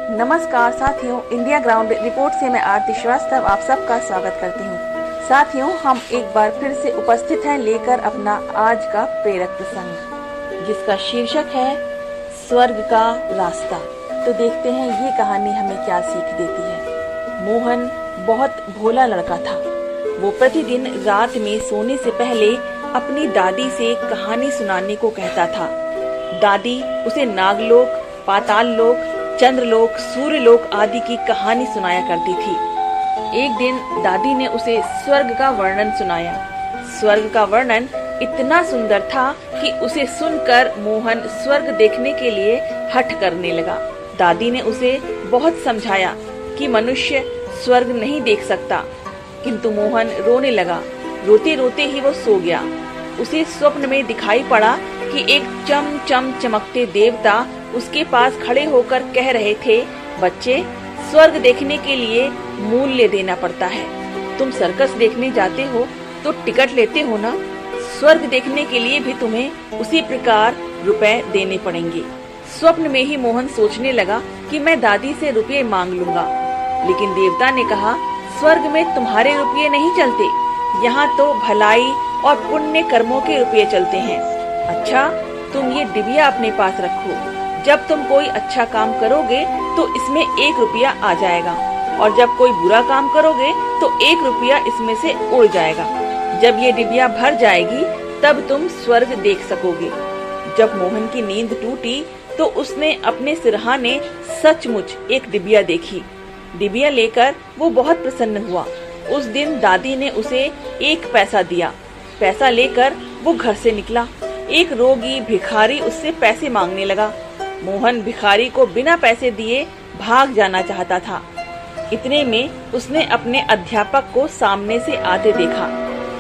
नमस्कार साथियों, India ground report से मैं आरती श्रीवास्तव आप सबका स्वागत करती हूँ। साथियों, हम एक बार फिर से उपस्थित हैं लेकर अपना आज का प्रेरक प्रसंग, जिसका शीर्षक है स्वर्ग का रास्ता। तो देखते हैं ये कहानी हमें क्या सीख देती है। मोहन बहुत भोला लड़का था। वो प्रतिदिन रात में सोने से पहले अपनी दादी से कहानी सुनाने को कहता था। दादी उसे नागलोक, पाताल लोक, चंद्रलोक, सूर्यलोक आदि की कहानी सुनाया करती थी। एक दिन दादी ने उसे स्वर्ग का वर्णन सुनाया। स्वर्ग का वर्णन इतना सुंदर था कि उसे सुनकर मोहन स्वर्ग देखने के लिए हठ करने लगा। दादी ने उसे बहुत समझाया कि मनुष्य स्वर्ग नहीं देख सकता, किंतु मोहन रोने लगा। रोते रोते ही वो सो गया। उसे स्वप्न में दिखाई पड़ा कि एक चम चम चमकते देवता उसके पास खड़े होकर कह रहे थे, बच्चे, स्वर्ग देखने के लिए मूल्य देना पड़ता है। तुम सर्कस देखने जाते हो तो टिकट लेते हो ना, स्वर्ग देखने के लिए भी तुम्हें उसी प्रकार रुपए देने पड़ेंगे। स्वप्न में ही मोहन सोचने लगा कि मैं दादी से रुपये मांग लूंगा, लेकिन देवता ने कहा, स्वर्ग में तुम्हारे रुपये नहीं चलते, यहाँ तो भलाई और पुण्य कर्मों के रुपये चलते हैं। अच्छा, तुम ये डिबिया अपने पास रखो। जब तुम कोई अच्छा काम करोगे तो इसमें 1 रुपया आ जाएगा, और जब कोई बुरा काम करोगे तो 1 रुपया इसमें से उड़ जाएगा। जब ये डिबिया भर जाएगी तब तुम स्वर्ग देख सकोगे। जब मोहन की नींद टूटी तो उसने अपने सिरहाने सचमुच एक डिबिया देखी। डिबिया लेकर वो बहुत प्रसन्न हुआ। उस दिन दादी ने उसे 1 पैसा दिया। पैसा लेकर वो घर से निकला। एक रोगी भिखारी उससे पैसे मांगने लगा। मोहन भिखारी को बिना पैसे दिए भाग जाना चाहता था। इतने में उसने अपने अध्यापक को सामने से आते देखा।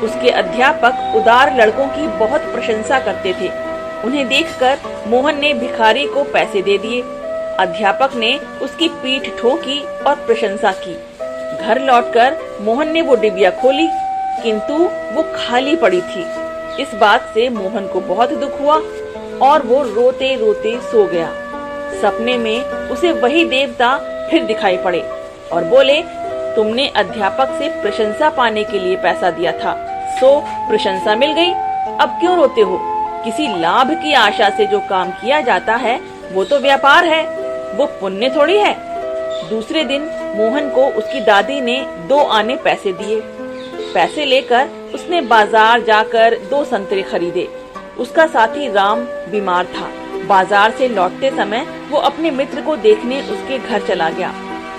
उसके अध्यापक उदार लड़कों की बहुत प्रशंसा करते थे। उन्हें देखकर मोहन ने भिखारी को पैसे दे दिए। अध्यापक ने उसकी पीठ ठोकी और प्रशंसा की। घर लौटकर मोहन ने वो डिबिया खोली, किंतु वो खाली पड़ी थी। इस बात से मोहन को बहुत दुख हुआ और वो रोते रोते सो गया। सपने में उसे वही देवता फिर दिखाई पड़े और बोले, तुमने अध्यापक से प्रशंसा पाने के लिए पैसा दिया था, सो प्रशंसा मिल गई, अब क्यों रोते हो? किसी लाभ की आशा से जो काम किया जाता है वो तो व्यापार है, वो पुण्य थोड़ी है। दूसरे दिन मोहन को उसकी दादी ने 2 आने पैसे दिए। पैसे लेकर उसने बाजार जाकर 2 संतरे खरीदे। उसका साथी राम बीमार था। बाजार से लौटते समय वो अपने मित्र को देखने उसके घर चला गया।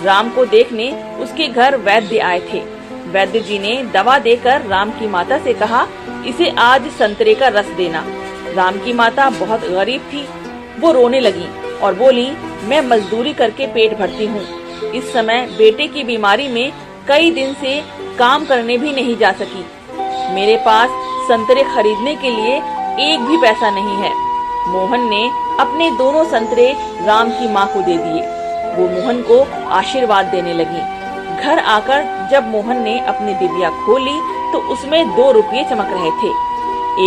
राम को देखने उसके घर वैद्य आए थे। वैद्य जी ने दवा देकर राम की माता से कहा, इसे आज संतरे का रस देना। राम की माता बहुत गरीब थी। वो रोने लगी और बोली, मैं मजदूरी करके पेट भरती हूँ। इस समय बेटे की बीमारी में कई दिन से काम करने भी नहीं जा सकी। मेरे पास संतरे खरीदने के लिए 1 भी पैसा नहीं है। मोहन ने अपने दोनों संतरे राम की माँ को दे दिए। वो मोहन को आशीर्वाद देने लगी। घर आकर जब मोहन ने अपनी डिबिया खोली तो उसमें 2 रुपये चमक रहे थे।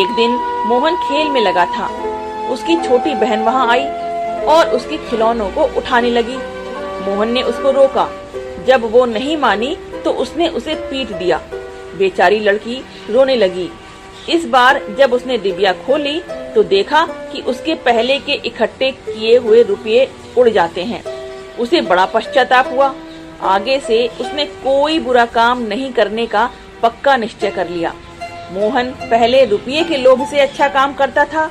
एक दिन मोहन खेल में लगा था। उसकी छोटी बहन वहाँ आई और उसके खिलौनों को उठाने लगी। मोहन ने उसको रोका। जब वो नहीं मानी तो उसने उसे पीट दिया। बेचारी लड़की रोने लगी। इस बार जब उसने डिबिया खोली तो देखा कि उसके पहले के इकट्ठे किए हुए रुपये उड़ जाते हैं। उसे बड़ा पश्चाताप हुआ। आगे से उसने कोई बुरा काम नहीं करने का पक्का निश्चय कर लिया। मोहन पहले रुपये के लोभ से अच्छा काम करता था,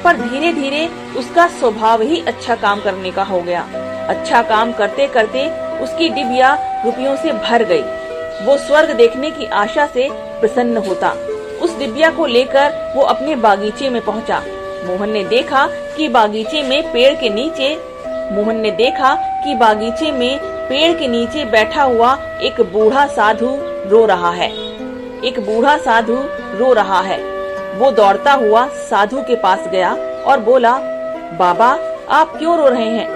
पर धीरे धीरे उसका स्वभाव ही अच्छा काम करने का हो गया। अच्छा काम करते करते उसकी डिबिया रुपयों से भर गई। वो स्वर्ग देखने की आशा से प्रसन्न होता। उस डिबिया को लेकर वो अपने बागीचे में पहुंचा। मोहन ने देखा कि बागीचे में पेड़ के नीचे बैठा हुआ एक बूढ़ा साधु रो रहा है। वो दौड़ता हुआ साधु के पास गया और बोला, बाबा, आप क्यों रो रहे हैं?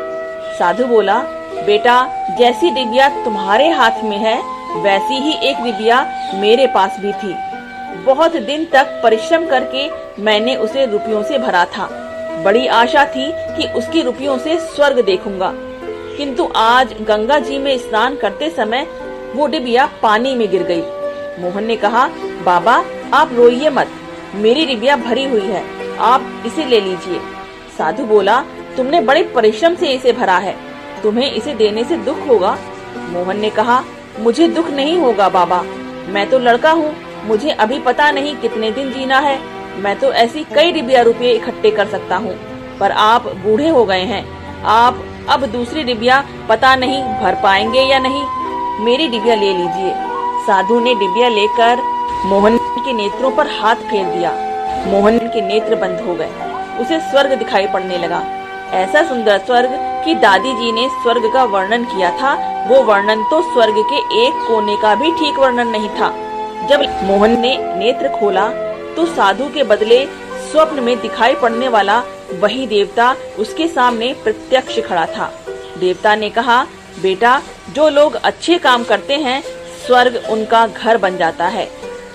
साधु बोला, बेटा, जैसी डिबिया तुम्हारे हाथ में है वैसी ही एक डिबिया मेरे पास भी थी। बहुत दिन तक परिश्रम करके मैंने उसे रुपयों से भरा था। बड़ी आशा थी कि उसकी रुपयों से स्वर्ग देखूंगा। किंतु आज गंगा जी में स्नान करते समय वो डिबिया पानी में गिर गई। मोहन ने कहा, बाबा आप रोइए मत, मेरी डिबिया भरी हुई है, आप इसे ले लीजिए। साधु बोला, तुमने बड़े परिश्रम से इसे भरा है, तुम्हें इसे देने से दुख होगा। मोहन ने कहा, मुझे दुख नहीं होगा बाबा, मैं तो लड़का हूँ, मुझे अभी पता नहीं कितने दिन जीना है, मैं तो ऐसी कई डिबिया रुपये इकट्ठे कर सकता हूँ, पर आप बूढ़े हो गए हैं, आप अब दूसरी डिबिया पता नहीं भर पाएंगे या नहीं, मेरी डिबिया ले लीजिए। साधु ने डिबिया लेकर मोहन के नेत्रों पर हाथ फेर दिया। मोहन के नेत्र बंद हो गए, उसे स्वर्ग दिखाई पड़ने लगा। ऐसा सुंदर स्वर्ग कि दादी जी ने स्वर्ग का वर्णन किया था, वो वर्णन तो स्वर्ग के एक कोने का भी ठीक वर्णन नहीं था। जब मोहन ने नेत्र खोला तो साधु के बदले स्वप्न में दिखाई पड़ने वाला वही देवता उसके सामने प्रत्यक्ष खड़ा था। देवता ने कहा, बेटा, जो लोग अच्छे काम करते हैं स्वर्ग उनका घर बन जाता है।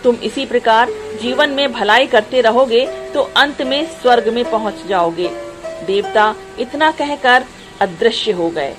तुम इसी प्रकार जीवन में भलाई करते रहोगे तो अंत में स्वर्ग में पहुंच जाओगे। देवता इतना कहकर अदृश्य हो गए।